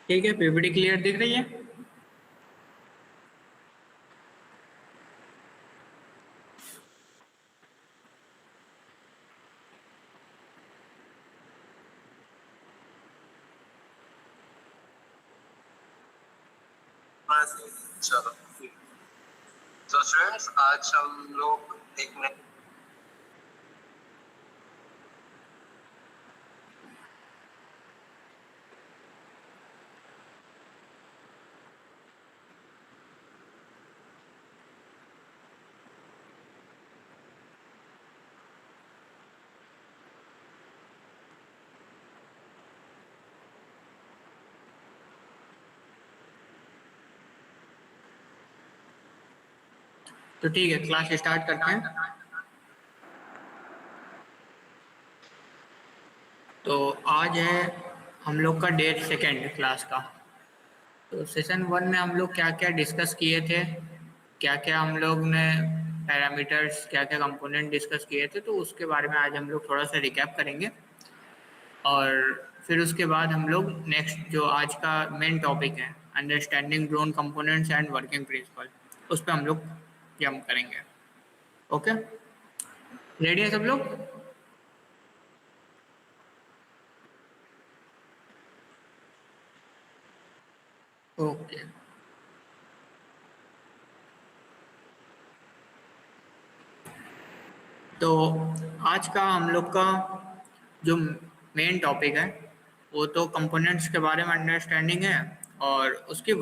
ठीक है, PPT clear दिख रही है। चलो ठीक। तो स्टूडेंट्स आज हम लोग एक नए तो ठीक है, क्लास स्टार्ट करते हैं। तो आज है हम लोग का डेट सेकेंड क्लास का। तो सेशन वन में हम लोग क्या क्या डिस्कस किए थे, क्या क्या हम लोग ने पैरामीटर्स, क्या क्या कंपोनेंट डिस्कस किए थे, तो उसके बारे में आज हम लोग थोड़ा सा रिकैप करेंगे। और फिर उसके बाद हम लोग नेक्स्ट जो आज का मेन टॉपिक है, understanding drone components and working principle, उस पर हम लोग जंप करेंगे। ओके, रेडी है सब लोग? ओके, तो आज का हम लोग का जो मेन टॉपिक है वो तो कंपोनेंट्स के बारे में अंडरस्टैंडिंग है, और उसकी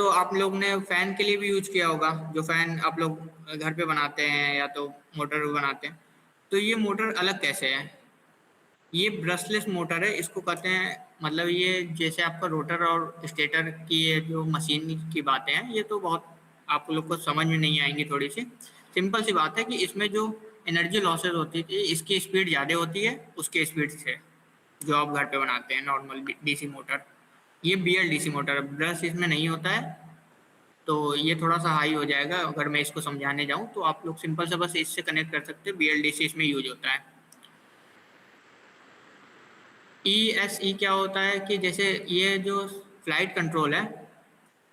तो आप लोग ने फैन के लिए भी यूज किया होगा, जो फैन आप लोग घर पे बनाते हैं या तो मोटर बनाते हैं। तो ये मोटर अलग कैसे है? ये ब्रशलेस मोटर है, इसको कहते हैं, मतलब ये जैसे आपका रोटर और स्टेटर की ये जो मशीन की बातें हैं, ये तो बहुत आप लोग को समझ में नहीं आएंगी। थोड़ी सी सिंपल सी बात है कि इसमें जो एनर्जी लॉसेस होती थी, इसकी स्पीड ज़्यादा होती है उसके स्पीड से, जो आप घर पे बनाते हैं नॉर्मल डीसी मोटर। ये बीएलडीसी मोटर है, ब्रश इसमें नहीं होता है, तो ये थोड़ा सा हाई हो जाएगा अगर मैं इसको समझाने जाऊँ। तो आप लोग सिंपल सा बस इससे कनेक्ट कर सकते हैं, बीएलडीसी इसमें यूज होता है। ईएसई क्या होता है कि जैसे ये जो फ्लाइट कंट्रोल है,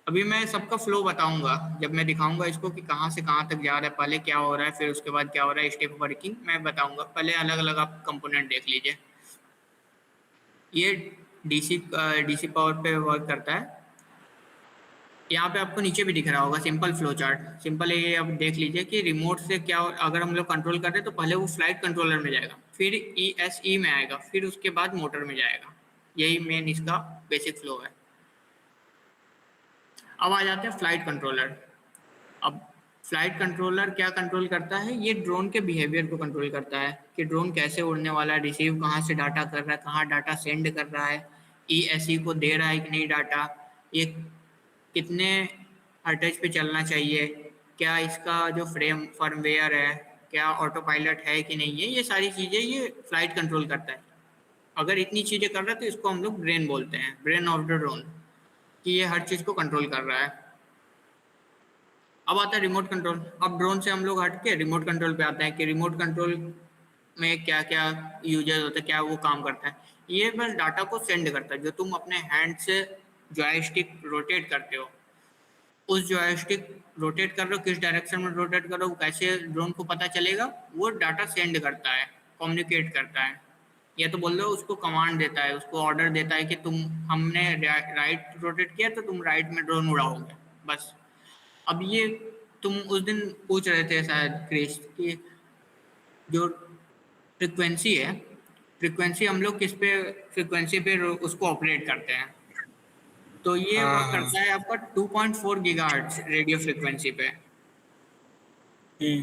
अभी मैं सबका फ्लो बताऊंगा जब मैं दिखाऊंगा इसको कि कहाँ से कहाँ तक जा रहा है, पहले क्या हो रहा है फिर उसके बाद क्या हो रहा है, स्टेप वर्किंग मैं बताऊंगा। पहले अलग अलग आप कंपोनेंट देख लीजिए। ये डीसी डीसी पावर पे वर्क करता है। यहाँ पे आपको नीचे भी दिख रहा होगा सिंपल फ्लो चार्ट। सिंपल ये आप देख लीजिए कि रिमोट से क्या अगर हम लोग कंट्रोल कर रहे हैं तो पहले वो फ्लाइट कंट्रोलर में जाएगा, फिर ईएसई में आएगा, फिर उसके बाद मोटर में जाएगा। यही मेन इसका बेसिक फ्लो है। अब आ जाते हैं फ्लाइट कंट्रोलर। अब फ्लाइट कंट्रोलर क्या कंट्रोल करता है? ये ड्रोन के बिहेवियर को कंट्रोल करता है कि ड्रोन कैसे उड़ने वाला है, रिसीव कहाँ से डाटा कर रहा है, कहाँ डाटा सेंड कर रहा है, ईएसई को दे रहा है कि नहीं डाटा, ये कितने हर्टेज पे चलना चाहिए, क्या इसका जो फ्रेम फर्मवेयर है, क्या ऑटो पायलट है कि नहीं है, ये सारी चीज़ें ये फ्लाइट कंट्रोल करता है। अगर इतनी चीज़ें कर रहा है तो इसको हम लोग ब्रेन बोलते हैं, ब्रेन ऑफ द ड्रोन, कि ये हर चीज़ को कंट्रोल कर रहा है। अब आता है रिमोट कंट्रोल। अब ड्रोन से हम लोग हट के रिमोट कंट्रोल पे आते हैं कि रिमोट कंट्रोल में क्या क्या यूजेस होते हैं, क्या वो काम करता है। ये बस डाटा को सेंड करता है, जो तुम अपने हैंड से जॉयस्टिक रोटेट करते हो, उस जॉयस्टिक रोटेट कर रहे हो, किस डायरेक्शन में रोटेट कर रहे हो, कैसे ड्रोन को पता चलेगा, वो डाटा सेंड करता है, कम्युनिकेट करता है। या तो बोल दो उसको कमांड देता है, उसको ऑर्डर देता है कि तुम, हमने राइट रोटेट किया तो तुम राइट में ड्रोन उड़ाओगे, बस। अब ये तुम उस दिन पूछ रहे थे शायद क्रिश कि जो फ्रिक्वेंसी है, फ्रिक्वेंसी हम लोग किस पे, फ्रिक्वेंसी पे उसको ऑपरेट करते हैं। तो ये हाँ वर्क हाँ। करता है आपका 2.4 गीगाहर्ट्ज रेडियो फ्रिक्वेंसी पे। हम्म।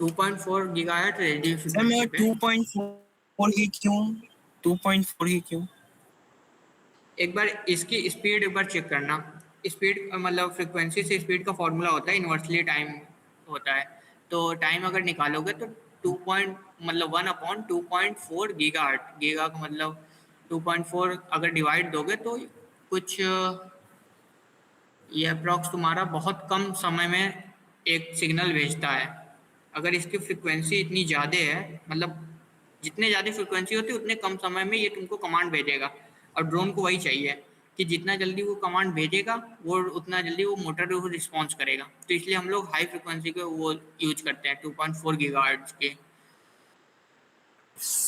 2.4 गीगाहर्ट्ज रेडियो सर मैं फ्रिक्वेंसी पे। 2.4 ही क्यों? 2.4 ही क्यों? एक बार इसकी स्पीड एक बार चेक करना। स्पीड मतलब फ्रिक्वेंसी से स्पीड का फॉर्मूला होता है, इन्वर्सली टाइम होता है। तो टाइम अगर निकालोगे तो 2 पॉइंट मतलब 1/2.4 गीगाहर्ट्ज, गीगा का मतलब 2.4 अगर डिवाइड दोगे तो कुछ ये अप्रॉक्स तुम्हारा बहुत कम समय में एक सिग्नल भेजता है। अगर इसकी फ्रिक्वेंसी इतनी ज़्यादा है, मतलब जितने ज़्यादा फ्रिक्वेंसी होती है उतने कम समय में ये तुमको कमांड भेजेगा। और ड्रोन को वही चाहिए कि जितना जल्दी वो कमांड भेजेगा वो उतना जल्दी वो मोटर वो रिस्पॉन्स करेगा। तो इसलिए हम लोग हाई फ्रिक्वेंसी के वो यूज करते हैं 2.4 गीगाहर्ट्ज के।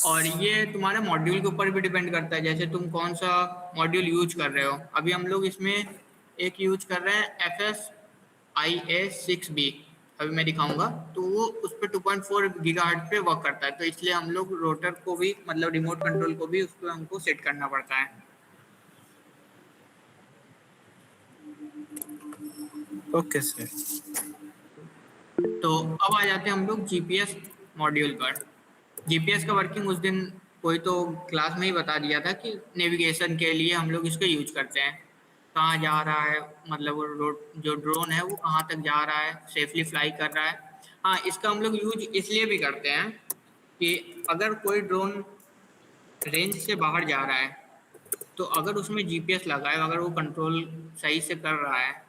और ये तुम्हारे मॉड्यूल के ऊपर भी डिपेंड करता है, जैसे तुम कौन सा मॉड्यूल यूज कर रहे हो। अभी हम लोग इसमें एक यूज कर रहे हैं FSIA-6B, अभी मैं दिखाऊंगा। तो वो उस पर 2.4 गीगाहर्ट्ज पे वर्क करता है, तो इसलिए हम लोग रोटर को भी मतलब रिमोट कंट्रोल को भी उस पर हमको सेट करना पड़ता है। Okay sir. तो अब आ जाते हैं हम लोग जीपीएस मॉड्यूल पर। जीपीएस का वर्किंग उस दिन कोई तो क्लास में ही बता दिया था कि नेविगेशन के लिए हम लोग इसको यूज करते हैं, कहाँ जा रहा है, मतलब वो जो ड्रोन है वो कहाँ तक जा रहा है, सेफली फ्लाई कर रहा है। हाँ, इसका हम लोग यूज इसलिए भी करते हैं कि अगर कोई ड्रोन रेंज से बाहर जा रहा है, तो अगर उसमें जीपीएस लगा है, अगर वो कंट्रोल सही से कर रहा है,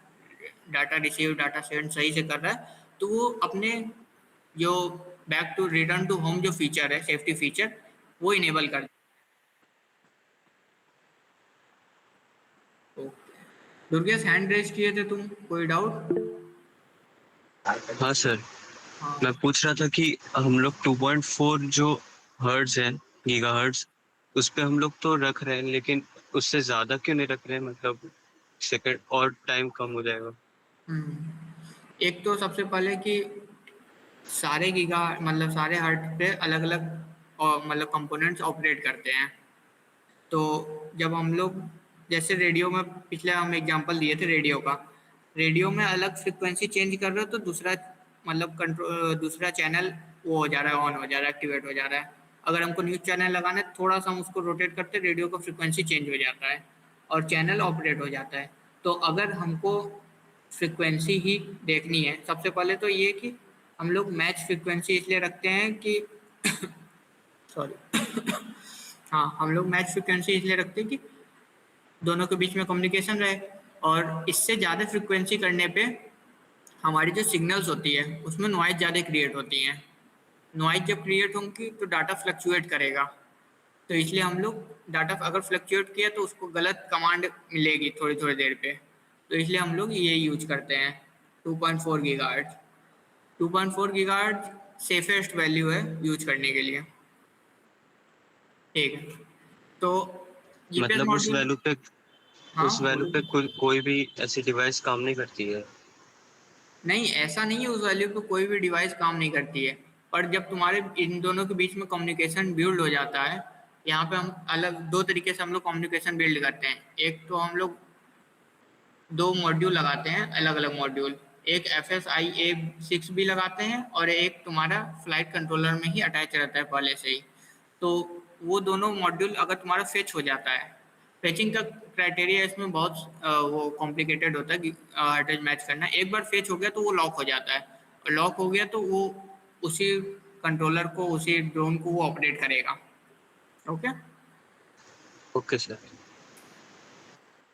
डाटा रिसीव डाटा सेंड सही से कर रहा है, तो वो अपने जो back to return to home जो फीचर है, सेफ्टी फीचर, वो इनेबल कर। दुर्गेश हैंड रेज किए थे तुम, कोई डाउट? हाँ सर, हाँ। मैं पूछ रहा था कि हम लोग 2.4 जो हर्ट्ज है, गीगाहर्ट्ज, उस पे हम लोग तो रख रहे हैं, लेकिन उससे ज्यादा क्यों नहीं रख रहे हैं? मतलब सेकंड और टाइम कम हो जाएगा। एक तो सबसे पहले कि सारे गीगा मतलब सारे हर्ट पे अलग अलग और मतलब कंपोनेंट्स ऑपरेट करते हैं। तो जब हम लोग जैसे रेडियो में पिछले हम एग्जांपल दिए थे रेडियो का, रेडियो में अलग फ्रिक्वेंसी चेंज कर रहे हो तो दूसरा मतलब कंट्रोल दूसरा चैनल वो हो जा रहा है, ऑन हो जा रहा है, एक्टिवेट हो जा रहा है। अगर हमको न्यूज़ चैनल लगाना है थोड़ा सा हम उसको रोटेट करते रेडियो का फ्रिक्वेंसी चेंज हो जाता है और चैनल ऑपरेट हो जाता है। तो अगर हमको फ्रिक्वेंसी ही देखनी है, सबसे पहले तो ये कि हम लोग मैच फ्रिक्वेंसी इसलिए रखते हैं कि सॉरी हाँ, हम लोग मैच फ्रिक्वेंसी इसलिए रखते हैं कि दोनों के बीच में कम्युनिकेशन रहे, और इससे ज़्यादा फ्रिक्वेंसी करने पे हमारी जो सिग्नल्स होती है उसमें नॉइज़ ज़्यादा क्रिएट होती हैं। नॉइज़ जब क्रिएट होंगी तो डाटा फ्लक्चुएट करेगा, तो इसलिए हम लोग डाटा अगर फ्लक्चुएट किया तो उसको गलत कमांड मिलेगी थोड़ी थोड़ी देर पे, तो इसलिए हम लोग ये यूज करते हैं 2.4 गीगाहर्ट्ज। 2.4 गीगाहर्ट्ज सेफेस्ट वैल्यू है यूज करने के लिए। ठीक है, तो जीपीएस मतलब मॉड्यूल, हाँ उस वैल्यू पे कोई भी ऐसी डिवाइस काम नहीं करती है। नहीं ऐसा नहीं है, उस वैल्यू पे कोई भी डिवाइस काम नहीं करती है, पर जब तुम्हारे इन दोनों के बीच में कम्युनिकेशन बिल्ड हो जाता है, यहाँ पे हम अलग दो तरीके से हम लोग कम्युनिकेशन बिल्ड करते हैं। एक तो हम लोग दो मॉड्यूल लगाते हैं, अलग अलग मॉड्यूल, एक FSIA-6 भी लगाते हैं और एक तुम्हारा फ्लाइट कंट्रोलर में ही अटैच रहता है पहले से ही। तो वो दोनों मॉड्यूल अगर तुम्हारा फेच हो जाता है, फेचिंग का क्राइटेरिया इसमें बहुत वो कॉम्प्लिकेटेड होता है कि अटैच मैच करना। एक बार फेच हो गया तो वो लॉक हो जाता है, और लॉक हो गया तो वो उसी कंट्रोलर को, उसी ड्रोन को वो ऑपरेट करेगा। Okay, okay sir.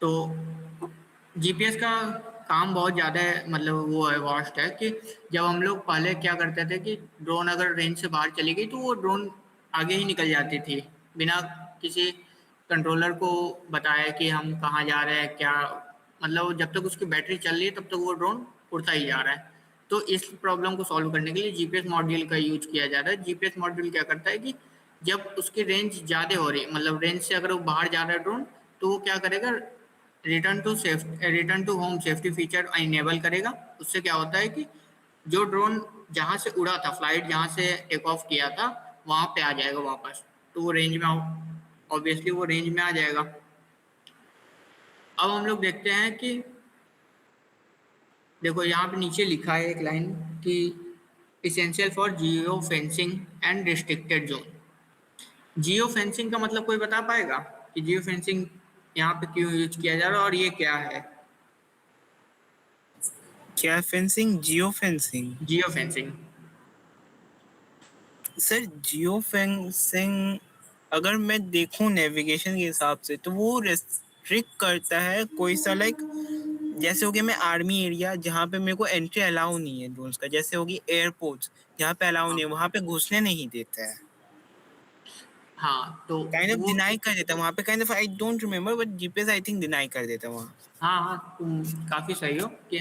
तो जीपीएस का काम बहुत ज़्यादा है, मतलब वो है वास्ट है कि जब हम लोग पहले क्या करते थे कि ड्रोन अगर रेंज से बाहर चली गई तो वो ड्रोन आगे ही निकल जाती थी बिना किसी कंट्रोलर को बताए कि हम कहाँ जा रहे हैं, क्या मतलब जब तक उसकी बैटरी चल रही है तब तक वो ड्रोन उड़ता ही जा रहा है। तो इस प्रॉब्लम को सॉल्व करने के लिए जीपीएस मॉड्यूल का यूज किया जाता है। जीपीएस मॉड्यूल क्या करता है कि जब उसकी रेंज ज़्यादा हो रही, मतलब रेंज से अगर वो बाहर जा रहा है ड्रोन, तो वो क्या करेगा, return to home safety feature enable करेगा। उससे क्या होता है कि जो ड्रोन जहाँ से उड़ा था, फ्लाइट जहाँ से टेक ऑफ किया था वहाँ पे आ जाएगा वापस, तो वो रेंज में ऑब्वियसली वो रेंज में आ जाएगा। अब हम लोग देखते हैं कि देखो यहाँ पे नीचे लिखा है एक लाइन कि essential for geo fencing and restricted zone. Geo fencing का मतलब कोई बता पाएगा कि जियो फेंसिंग यहाँ पे क्यों यूज किया जा रहा है और ये क्या है? क्या fencing? Geo fencing? Geo fencing sir geo fencing अगर मैं देखूं नेविगेशन के हिसाब से तो वो रेस्ट्रिक्ट करता है कोई सा, लाइक जैसे हो गया मैं आर्मी एरिया जहाँ पे मेरे को एंट्री अलाउ नहीं है ड्रोन्स का, जैसे होगी एयरपोर्ट्स जहाँ पे अलाउ नहीं है, वहाँ पे घुसने नहीं देता है, हाँ तो काइंड ऑफ वो डिनाई कर देता है वहाँ पे, kind of I don't remember but GPS I think deny कर देता है वहाँ। हाँ हाँ, तुम काफ़ी सही हो कि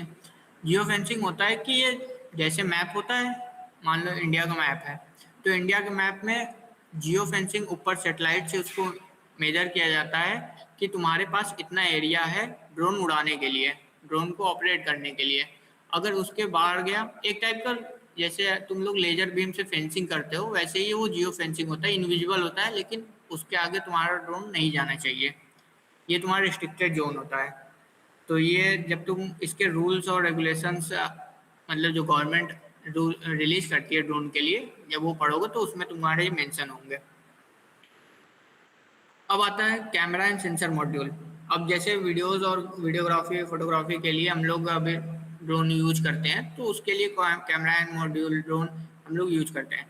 जियो फेंसिंग होता है कि ये जैसे मैप होता है, मान लो इंडिया का मैप है, तो इंडिया के मैप में जियो फेंसिंग ऊपर सेटेलाइट से उसको मेजर किया जाता है कि तुम्हारे पास इतना एरिया है ड्रोन उड़ाने के लिए, ड्रोन को ऑपरेट करने के लिए। अगर उसके बाहर गया, एक टाइप का जैसे तुम लोग लेजर बीम से फेंसिंग करते हो वैसे ही वो जियो फेंसिंग होता है, इनविजिबल होता है लेकिन उसके आगे तुम्हारा ड्रोन नहीं जाना चाहिए, ये तुम्हारा रिस्ट्रिक्टेड जोन होता है। तो ये जब तुम इसके रूल्स और रेगुलेशंस मतलब जो गवर्नमेंट रूल रिलीज करती है ड्रोन के लिए, जब वो पढ़ोगे तो उसमें तुम्हारे मेंशन होंगे। अब आता है कैमरा एंड सेंसर मॉड्यूल। अब जैसे वीडियोस और वीडियोग्राफी फोटोग्राफी के लिए हम लोग अभी ड्रोन यूज करते हैं, तो उसके लिए कैमरा एंड मॉड्यूल ड्रोन हम लोग यूज करते हैं,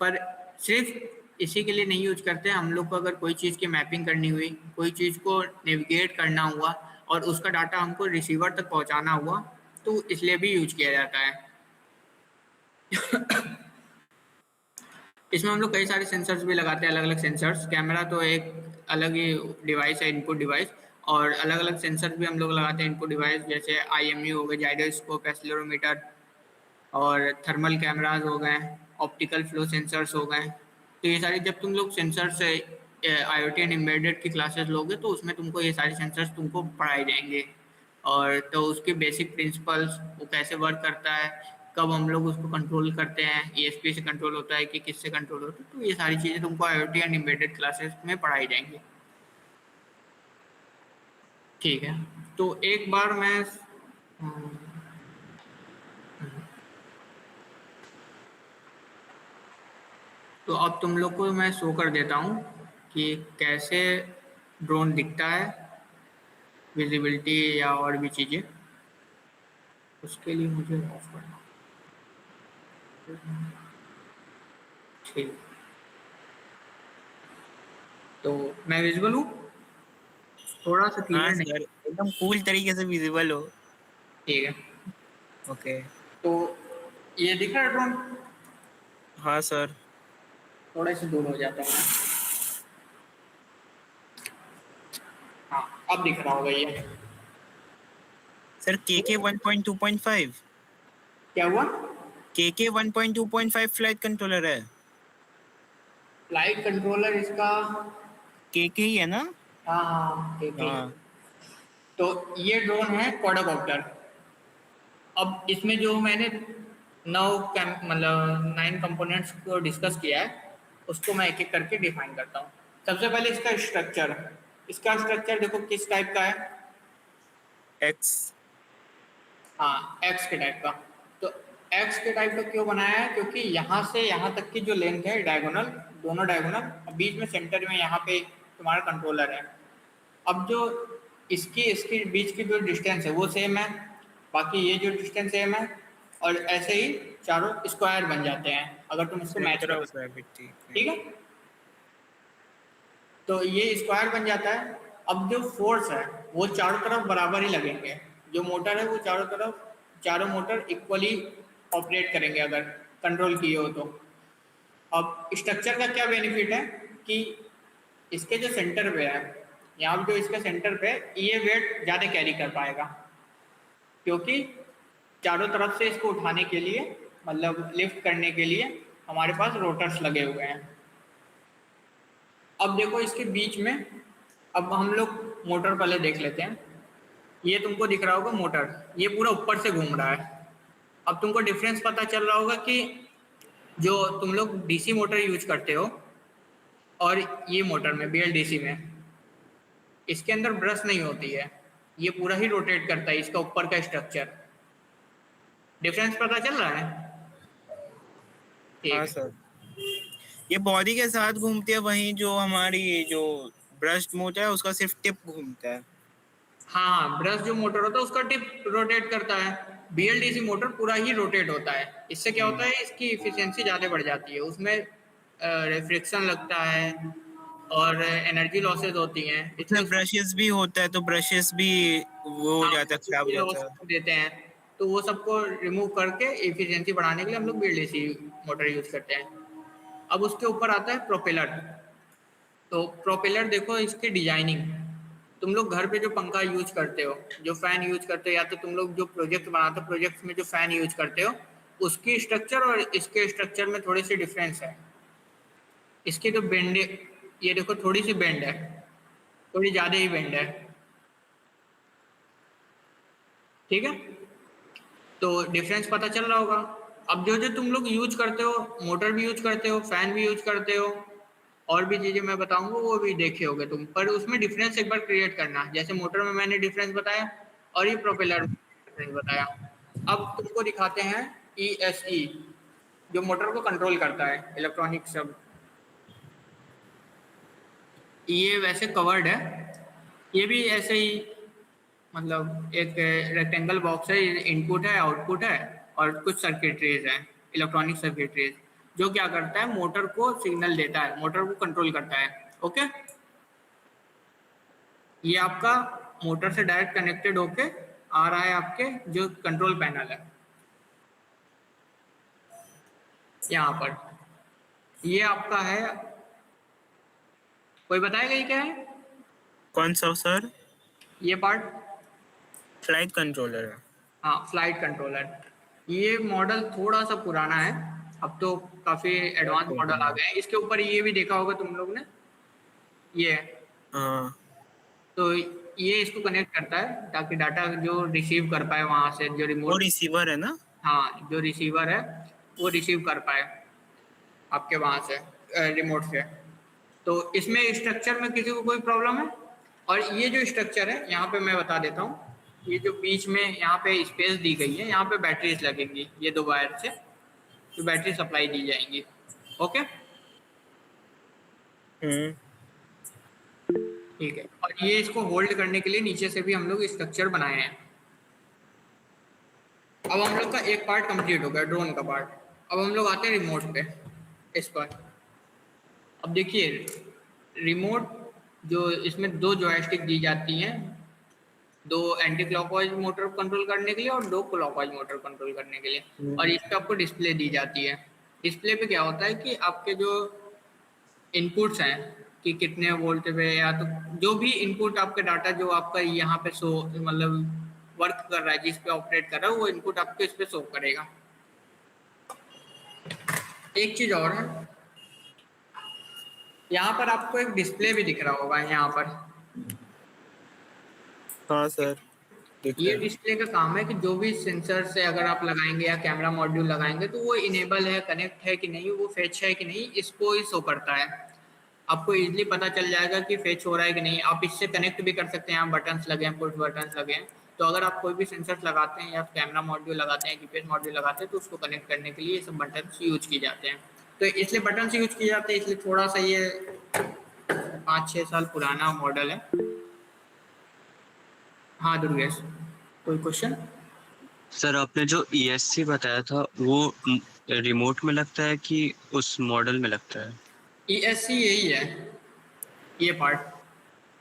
पर सिर्फ इसी के लिए नहीं यूज करते हैं। हम लोग को अगर कोई चीज़ की मैपिंग करनी हुई, कोई चीज़ को नेविगेट करना हुआ और उसका डाटा हमको रिसीवर तक पहुंचाना हुआ, तो इसलिए भी यूज किया जाता है। इसमें हम लोग कई सारे सेंसर्स भी लगाते हैं, अलग अलग सेंसर्स। कैमरा तो एक अलग ही डिवाइस है, इनपुट डिवाइस, और अलग अलग सेंसर भी हम लोग लगाते हैं इनपुट डिवाइस, जैसे IMU हो गए, जाइरोस्कोप, एक्सेलेरोमीटर, और थर्मल कैमराज हो गए, ऑप्टिकल फ्लो सेंसर्स हो गए। तो ये सारी जब तुम लोग सेंसर से IoT एंड एम्बेडेड की क्लासेस लोगे तो उसमें तुमको ये सारे सेंसर्स तुमको पढ़ाए जाएंगे, और तो उसके बेसिक प्रिंसिपल्स, वो कैसे वर्क करता है, कब हम लोग उसको कंट्रोल करते हैं, ESP से कंट्रोल होता है कि किससे कंट्रोल होता है, तो ये सारी चीज़ें तुमको IoT एंड एम्बेडेड क्लासेस में पढ़ाई जाएंगी। ठीक है, तो एक बार मैं तो अब तुम लोग को मैं शो कर देता हूँ कि कैसे ड्रोन दिखता है, विजिबिलिटी या और भी चीज़ें। उसके लिए मुझे ऑफ करना, ठीक। तो मैं विजिबल हूँ, थोड़ा सा हाँ क्लियर नहीं। सर, एकदम कूल तरीके से विजिबल हो। ठीक है, ओके। तो ये दिख रहा है ड्रोन, हाँ सर। थोड़े से दूर हो जाता है। हाँ, अब दिख रहा होगा ये। सर KK 1.2.5, क्या हुआ? KK 1.2.5 फ्लाइट कंट्रोलर है। फ्लाइट कंट्रोलर इसका, KK ही है ना? हाँ हाँ ठीक है। हाँ। तो ये ड्रोन है क्वाड्रॉप्टर। अब इसमें जो मैंने मतलब 9 कंपोनेंट्स को डिस्कस किया है, उसको मैं एक एक करके डिफाइन करता हूँ। सबसे पहले इसका स्ट्रक्चर, इसका स्ट्रक्चर देखो किस टाइप का है। X। हाँ, एक्स के टाइप का। तो एक्स के टाइप का क्यों बनाया है? क्योंकि यहाँ से यहाँ तक की जो लेंथ है डायगोनल, दोनों डायगोनल, बीच में सेंटर में यहाँ पे तुम्हारा कंट्रोलर है। अब जो इसकी बीच की जो डिस्टेंस है वो सेम है, बाकी ये जो डिस्टेंस सेम है, और ऐसे ही चारों स्क्वायर बन जाते हैं अगर तुम इसको मैच सेंटर करो। Of gravity. ठीक है, तो ये स्क्वायर बन जाता है। अब जो फोर्स है वो चारों तरफ बराबर ही लगेंगे। जो मोटर है वो चारों तरफ, चारों मोटर इक्वली ऑपरेट करेंगे अगर कंट्रोल किए हो तो। अब स्ट्रक्चर का क्या बेनिफिट है कि इसके जो सेंटर पे है, यहाँ पे जो इसके सेंटर पे, ये वेट ज़्यादा कैरी कर पाएगा, क्योंकि चारों तरफ से इसको उठाने के लिए, मतलब लिफ्ट करने के लिए हमारे पास रोटर्स लगे हुए हैं। अब देखो इसके बीच में, अब हम लोग मोटर पहले देख लेते हैं। ये तुमको दिख रहा होगा मोटर, ये पूरा ऊपर से घूम रहा है। अब तुमको डिफरेंस पता चल रहा होगा कि जो तुम लोग डीसी मोटर यूज करते हो और ये मोटर में BLDC में, इसके अंदर ब्रश नहीं होती है, ये पूरा ही रोटेट करता है इसका ऊपर का स्ट्रक्चर। डिफरेंस पता चल रहा है? ठीक हाँ है। सर, ये बॉडी के साथ घूमती है, वहीं जो हमारी जो ब्रश्ड मोटर है उसका सिर्फ टिप घूमता है। हाँ, ब्रश जो मोटर होता है उसका टिप रोटेट करता है, BLDC मोटर पूरा ही रोटेट होता है। इससे क्या होता है, इसकी इफिशियंसी ज़्यादा बढ़ जाती है, उसमें रिफ्लेक्शन लगता है और एनर्जी लॉसेज होती हैं, इसलिए इसमें ब्रशेस भी होता है, तो ब्रशेस भी वो हो हाँ, जाता है, खराब हो लॉस जाता है। देते हैं। तो वो सबको रिमूव करके इफिशियंसी बढ़ाने के लिए हम लोग BLDC मोटर यूज करते हैं। अब उसके ऊपर आता है प्रोपेलर। तो प्रोपेलर देखो इसकी डिजाइनिंग, तुम लोग घर पे जो पंखा यूज करते हो, जो फैन यूज करते हो, या तो तुम लोग जो प्रोजेक्ट बनाते हो, प्रोजेक्ट में जो फैन यूज करते हो, उसकी स्ट्रक्चर और इसके स्ट्रक्चर में थोड़ी सी डिफरेंस है। इसकी तो बेंड, ये देखो थोड़ी सी बेंड है, थोड़ी ज़्यादा ही बेंड है। ठीक है, तो डिफरेंस पता चल रहा होगा। अब जो जो तुम लोग यूज करते हो, मोटर भी यूज करते हो, फैन भी यूज करते हो, और भी चीजें मैं बताऊंगा वो भी देखे होगे तुम, पर उसमें डिफरेंस एक बार क्रिएट करना। जैसे मोटर में मैंने डिफरेंस बताया और ये प्रोपेलर में डिफरेंस बताया। अब तुमको दिखाते हैं ESC, जो मोटर को कंट्रोल करता है, इलेक्ट्रॉनिक सब। ये वैसे कवर्ड है, ये भी ऐसे ही, मतलब एक रेक्टेंगल बॉक्स है, इनपुट है, आउटपुट है, और कुछ सर्किटरीज हैं, इलेक्ट्रॉनिक सर्किटरीज, जो क्या करता है, मोटर को सिग्नल देता है, मोटर को कंट्रोल करता है। ओके, ये आपका मोटर से डायरेक्ट कनेक्टेड होके आ रहा है आपके जो कंट्रोल पैनल है यहाँ पर। ये आपका है, कोई बताएगा ये क्या है? कौन सा सर? ये पार्ट, फ्लाइट कंट्रोलर है। हाँ, फ्लाइट कंट्रोलर। ये मॉडल थोड़ा सा पुराना है, अब तो काफी एडवांस मॉडल आ गए हैं। इसके ऊपर ये भी देखा होगा तुम लोग ने, ये हाँ। तो ये इसको कनेक्ट करता है ताकि डाटा जो रिसीव कर पाए वहां से, जो वो रिमोट, रिसीवर है ना? हाँ, जो रिसीवर है वो रिसीव कर पाए आपके वहां से, रिमोट से। तो इसमें स्ट्रक्चर में किसी को कोई प्रॉब्लम है? और ये जो स्ट्रक्चर है यहाँ पे मैं बता देता हूँ, ये जो बीच में यहाँ पे स्पेस दी गई है, यहाँ पे बैटरीज लगेंगी, ये 2 वायर से जो बैटरी सप्लाई दी जाएंगी। ओके, ठीक है। और ये इसको होल्ड करने के लिए नीचे से भी हम लोग स्ट्रक्चर बनाए हैं। अब हम लोग का एक पार्ट कंप्लीट हो गया, ड्रोन का पार्ट। अब हम लोग आते हैं रिमोट पे, इस पर। अब देखिए रिमोट जो इसमें 2 जॉयस्टिक दी जाती हैं, 2 एंटी क्लॉकवाइज मोटर कंट्रोल करने के लिए और 2 क्लॉकवाइज मोटर कंट्रोल करने के लिए। और इस पे आपको डिस्प्ले दी जाती है। डिस्प्ले पे क्या होता है कि आपके जो इनपुट्स हैं कि कितने वोल्ट पे, या तो जो भी इनपुट आपका डाटा जो आपका यहाँ पे शो मतलब वर्क कर रहा है, जिस पे ऑपरेट कर रहा है, वो इनपुट आपको इस पे शो करेगा। एक चीज और है, यहाँ पर आपको एक डिस्प्ले भी दिख रहा होगा यहाँ पर। हाँ सर, ये डिस्प्ले का काम है कि जो भी सेंसर से अगर आप लगाएंगे या कैमरा मॉड्यूल लगाएंगे तो वो इनेबल है, कनेक्ट है कि नहीं, वो फेच है कि नहीं, इसको ही शो करता है। आपको इजीली पता चल जाएगा कि फेच हो रहा है कि नहीं। आप इससे कनेक्ट भी कर सकते हैं, यहाँ बटन्स लगे हैं, पुश बटन्स लगे हैं। तो अगर आप कोई भी सेंसर लगाते हैं या कैमरा मॉड्यूल लगाते हैं, जीपीएस मॉड्यूल लगाते हैं, तो उसको कनेक्ट करने के लिए ये सब बटन्स यूज किए जाते हैं। तो इसलिए बटन्स यूज किए जाते हैं, इसलिए थोड़ा सा ये 5-6 साल पुराना मॉडल है। हाँ दुर्गेश, कोई क्वेश्चन? सर आपने जो ESC बताया था वो रिमोट में लगता है कि उस मॉडल में लगता है? ESC यही है, ये पार्ट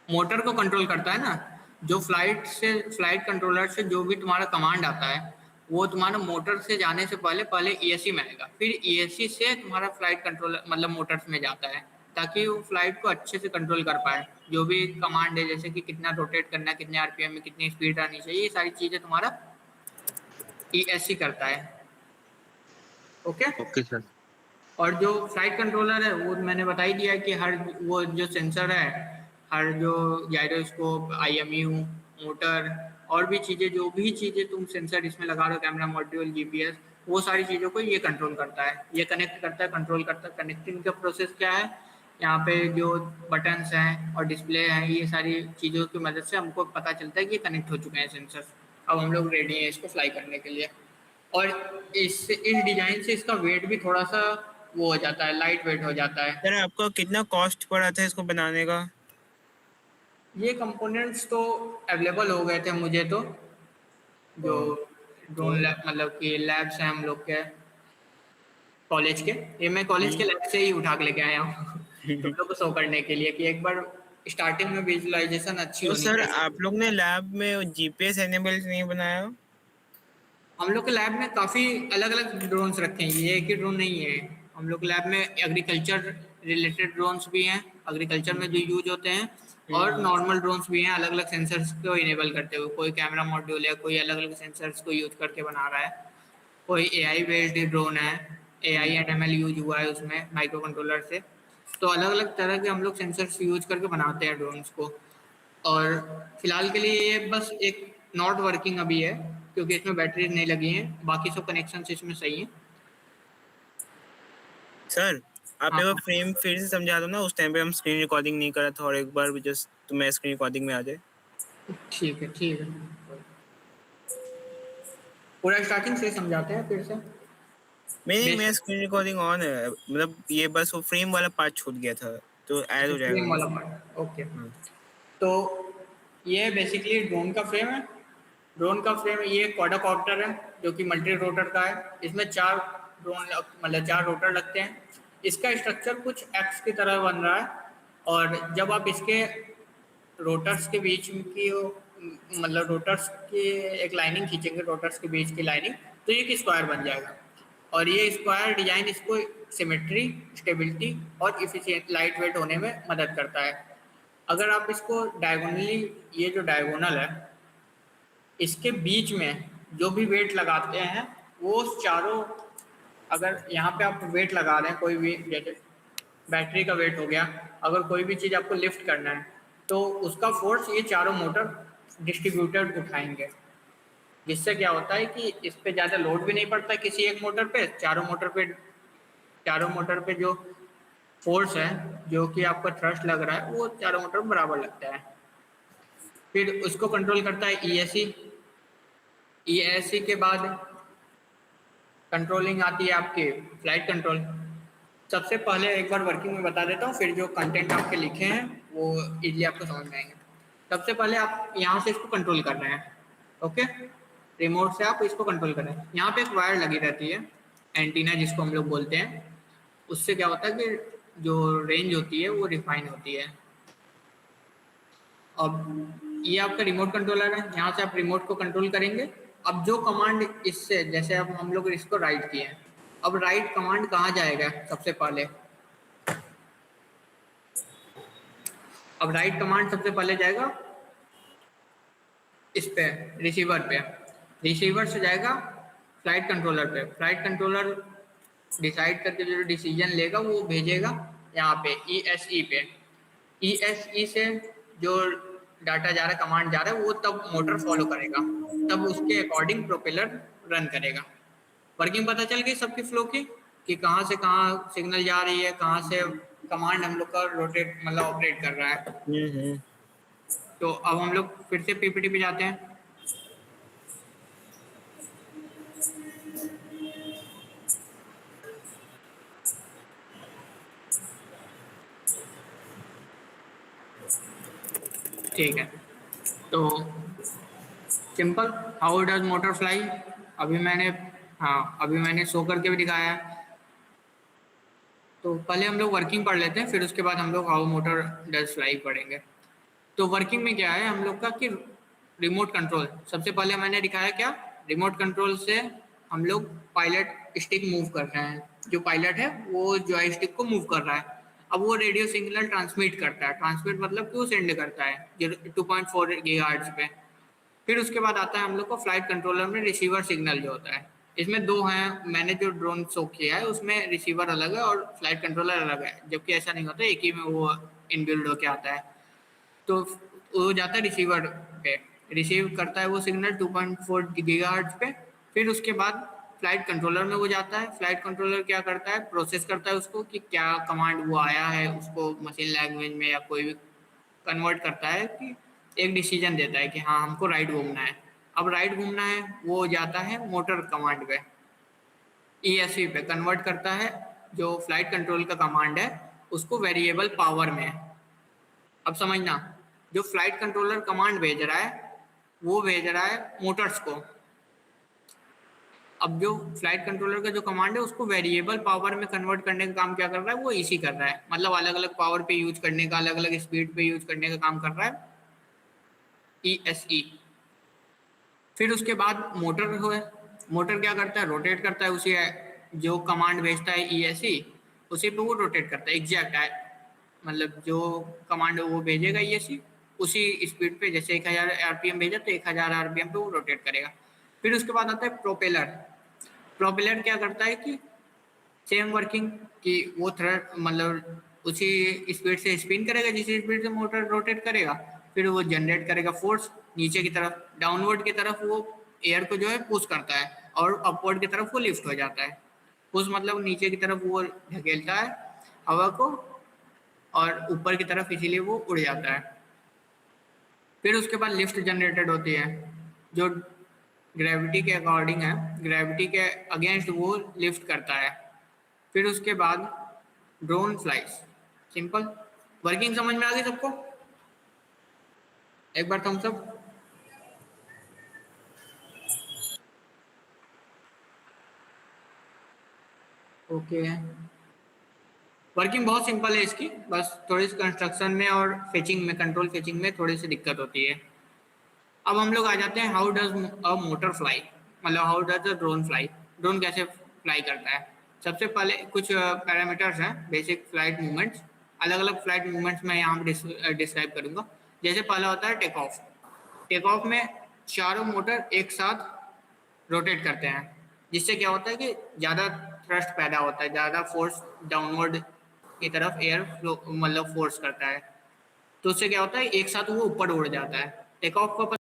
मोटर को कंट्रोल करता है ना। जो फ्लाइट कंट्रोलर से जो भी तुम्हारा कमांड आता है वो तुम्हारा मोटर से जाने से पहले ESC में आएगा, फिर ESC से तुम्हारा फ्लाइट कंट्रोलर मतलब मोटर्स में जाता है, ताकि वो फ्लाइट को अच्छे से कंट्रोल कर पाए। जो भी कमांड है, जैसे कि कितना रोटेट करना है, कितने RPM में कितनी स्पीड आनी चाहिए, ये सारी चीज़ें तुम्हारा ESC करता है। Okay okay sir. और जो फ्लाइट कंट्रोलर है वो मैंने बता ही दिया कि हर वो जो सेंसर है, हर जो गायरोस्कोप, IMU, मोटर और भी चीज़ें, जो भी चीज़ें तुम सेंसर इसमें लगा रहे हो, कैमरा मॉड्यूल, GPS, वो सारी चीज़ों को ये कंट्रोल करता है, ये कनेक्ट करता है, कंट्रोल करता है। कनेक्टिंग का प्रोसेस क्या है, यहाँ पे जो बटन्स हैं और डिस्प्ले हैं, ये सारी चीज़ों की मदद से हमको पता चलता है कि कनेक्ट हो चुके हैं सेंसर। अब हम लोग रेडी हैं इसको फ्लाई करने के लिए। और इस डिज़ाइन से इसका वेट भी थोड़ा सा वो हो जाता है, लाइट वेट हो जाता है। सर आपका कितना कॉस्ट पड़ा था इसको बनाने का? ये कंपोनेंट्स तो अवेलेबल हो गए थे मुझे, तो जो ड्रोन लैब मतलब कि लैब्स हैं हम लोग के कॉलेज के, ये मैं कॉलेज के लैब से ही उठा के लेके आया हूँ तुम लोग को शो करने के लिए कि एक बार स्टार्टिंग में विजुअलाइजेशन अच्छी तो होनी सर चाहिए। आप लोग ने लैब में GPS एनेबल नहीं बनाया? हम लोग के लैब में काफ़ी अलग अलग ड्रोन्स रखे हैं, ये एक ही ड्रोन नहीं है। हम लोग लैब में एग्रीकल्चर रिलेटेड ड्रोन्स भी हैं, एग्रीकल्चर में जो यूज होते हैं, और नॉर्मल ड्रोन्स भी हैं, अलग अलग सेंसर्स को इनेबल करते हुए। कोई कैमरा मॉड्यूल है, कोई अलग अलग सेंसर्स को यूज करके बना रहा है, कोई AI बेस्ड ड्रोन है, AI एंड ML यूज हुआ है उसमें माइक्रो कंट्रोलर से। तो अलग अलग तरह के हम लोग सेंसर्स यूज करके बनाते हैं ड्रोन्स को। और फिलहाल के लिए ये बस एक नॉट वर्किंग अभी है, क्योंकि इसमें बैटरी नहीं लगी हैं, बाकी सब कनेक्शन इसमें सही हैं। सर आप हाँ एक बार फ्रेम फिर से समझा दो ना, उस टाइम पे हम स्क्रीन रिकॉर्डिंग नहीं कर रहा था, और एक बार जस्ट तो मैं स्क्रीन रिकॉर्डिंग में आ जाए। ठीक है, ठीक है, पूरा स्टार्टिंग से समझाते हैं फिर से। मैं स्क्रीन रिकॉर्डिंग ऑन है, मतलब ये बस वो फ्रेम वाला पार्ट छूट गया था, तो ऐड हो जाएगा फ्रेम ना? वाला पार्ट, ओके। हाँ। तो ये बेसिकली ड्रोन का फ्रेम है। ड्रोन का फ्रेम, ये क्वाड्रकॉप्टर है जो कि मल्टी रोटर का है। इसमें 4 ड्रोन मतलब 4 रोटर लगते हैं। इसका स्ट्रक्चर कुछ एक्स की तरह बन रहा है, और जब आप इसके रोटर्स के बीच की मतलब रोटर्स की एक लाइनिंग खींचेंगे, रोटर्स के बीच की लाइनिंग, तो ये एक स्क्वायर बन जाएगा। और ये स्क्वायर डिजाइन इसको सिमेट्री, स्टेबिलिटी और इफिशिएंट लाइट वेट होने में मदद करता है। अगर आप इसको डायगोनली, ये जो डायगोनल है इसके बीच में जो भी वेट लगाते हैं वो चारों, अगर यहाँ पे आप वेट लगा रहे हैं कोई भी, जैसे बैटरी का वेट हो गया, अगर कोई भी चीज़ आपको लिफ्ट करना है तो उसका फोर्स ये चारों मोटर डिस्ट्रीब्यूटेड उठाएंगे, जिससे क्या होता है कि इस पे ज़्यादा लोड भी नहीं पड़ता किसी एक मोटर पे। चारों मोटर पे जो फोर्स है, जो कि आपका थ्रस्ट लग रहा है, वो चारों मोटर बराबर लगता है। फिर उसको कंट्रोल करता है ESC। ESC के बाद कंट्रोलिंग आती है आपकी फ्लाइट कंट्रोल। सबसे पहले एक बार वर्किंग में बता देता हूँ, फिर जो कंटेंट आपके लिखे हैं वो इजीली आपको समझ में आएंगे। सबसे पहले आप यहाँ से इसको कंट्रोल कर रहे हैं, ओके, रिमोट से आप इसको कंट्रोल कर रहे हैं। यहाँ पे एक वायर लगी रहती है, एंटीना जिसको हम लोग बोलते हैं। उससे क्या होता है कि जो रेंज होती है वो रिफाइन होती है। अब ये आपका रिमोट कंट्रोलर है, यहाँ से आप रिमोट को कंट्रोल करेंगे। अब जो कमांड इससे, जैसे अब हम लोग इसको राइट किए हैं, अब राइट कमांड कहाँ जाएगा सबसे पहले? अब राइट कमांड सबसे पहले जाएगा इस पे, रिसीवर पे। रिसीवर से जाएगा फ्लाइट कंट्रोलर पे। फ्लाइट कंट्रोलर डिसाइड करके जो डिसीजन लेगा वो भेजेगा यहाँ पे ESE पे। ESE से जो डाटा जा रहा है, कमांड जा रहा है, वो तब मोटर फॉलो करेगा, तब उसके अकॉर्डिंग प्रोपेलर रन करेगा। वर्किंग पता चल गई सबकी फ्लो की, कि कहाँ से कहाँ सिग्नल जा रही है, कहाँ से कमांड हम लोग का रोटेट मतलब ऑपरेट कर रहा है। तो अब हम लोग फिर से PPT पे जाते हैं। ठीक है, तो simple, how does motor fly, अभी मैंने शो करके भी दिखाया है। तो पहले हम लोग वर्किंग पढ़ लेते हैं, फिर उसके बाद हम लोग हाउ मोटर डज फ्लाई पढ़ेंगे। तो वर्किंग में क्या है हम लोग का कि रिमोट कंट्रोल, सबसे पहले मैंने दिखाया क्या, रिमोट कंट्रोल से हम लोग पायलट स्टिक मूव कर रहे हैं। जो पायलट है वो जॉयस्टिक को मूव कर रहा है। अब वो रेडियो सिग्नल ट्रांसमिट करता है, ट्रांसमिट मतलब कि वो सेंड करता है 2.4 गीगाहर्ट्ज पे। फिर उसके बाद आता है हम लोग को फ्लाइट कंट्रोलर में रिसीवर सिग्नल जो होता है। इसमें दो हैं, मैंने जो ड्रोन शो किया है उसमें रिसीवर अलग है और फ्लाइट कंट्रोलर अलग है, जबकि ऐसा नहीं होता, एक ही में वो इनबिल्ड होके आता है। तो वो जाता है रिसीवर पे, रिसीव करता है वो सिग्नल 2.4 गीगाहर्ट्ज पे। फिर उसके बाद फ्लाइट कंट्रोलर में वो जाता है। फ्लाइट कंट्रोलर क्या करता है, प्रोसेस करता है उसको कि क्या कमांड वो आया है, उसको मशीन लैंग्वेज में या कोई भी कन्वर्ट करता है कि एक डिसीजन देता है कि हाँ हमको राइट घूमना है। अब राइट घूमना है, वो जाता है मोटर कमांड पे, ESC पे कन्वर्ट करता है जो फ्लाइट कंट्रोल का कमांड है उसको वेरिएबल पावर में। अब समझना, जो फ्लाइट कंट्रोलर कमांड भेज रहा है वो भेज रहा है मोटर्स को। अब जो फ्लाइट कंट्रोलर का जो कमांड है उसको वेरिएबल पावर में कन्वर्ट करने का काम क्या कर रहा है, वो EC कर रहा है। मतलब अलग अलग पावर पे यूज करने का, अलग अलग स्पीड पे यूज करने का काम कर रहा है ESE। फिर उसके बाद मोटर है, मोटर क्या करता है, रोटेट करता है उसी जो कमांड भेजता है ESE, उसी पे वो रोटेट करता है एग्जैक्ट है। मतलब जो कमांड वो भेजेगा ESE उसी स्पीड पे, जैसे 1000 RPM भेजा तो 1000 RPM पे वो रोटेट करेगा। फिर उसके बाद आता है प्रोपेलर। प्रोपेलर क्या करता है कि सेम वर्किंग कि वो थ्रेड मतलब उसी स्पीड से स्पिन करेगा जिस स्पीड से मोटर रोटेट करेगा। फिर वो जनरेट करेगा फोर्स नीचे की तरफ, डाउनवर्ड की तरफ वो एयर को जो है पुश करता है और अपवर्ड की तरफ वो लिफ्ट हो जाता है। पुश मतलब नीचे की तरफ वो ढकेलता है हवा को और ऊपर की तरफ, इसीलिए वो उड़ जाता है। फिर उसके बाद लिफ्ट जनरेटेड होती है जो ग्रेविटी के अकॉर्डिंग है, ग्रेविटी के अगेंस्ट वो लिफ्ट करता है। फिर उसके बाद ड्रोन फ्लाइज। सिंपल, वर्किंग समझ में आ गई सबको? एक बार तुम सब ओके। वर्किंग बहुत सिंपल है इसकी, बस थोड़ी सी कंस्ट्रक्शन में और फेचिंग में, कंट्रोल फेचिंग में थोड़ी सी दिक्कत होती है। अब हम लोग आ जाते हैं how does a motor fly, मतलब how does a drone fly, drone कैसे फ्लाई करता है। सबसे पहले कुछ पैरामीटर्स हैं, बेसिक फ्लाइट मूवमेंट्स, अलग अलग फ्लाइट मूवमेंट्स मैं यहाँ पर डिस्क्राइब करूँगा। जैसे पहला होता है टेक ऑफ। टेक ऑफ में चारों मोटर एक साथ रोटेट करते हैं, जिससे क्या होता है कि ज़्यादा थ्रस्ट पैदा होता है, ज़्यादा फोर्स डाउनवर्ड की तरफ एयर फ्लो मतलब फोर्स करता है। तो उससे क्या होता है एक साथ वो ऊपर उड़ जाता है। टेक ऑफ का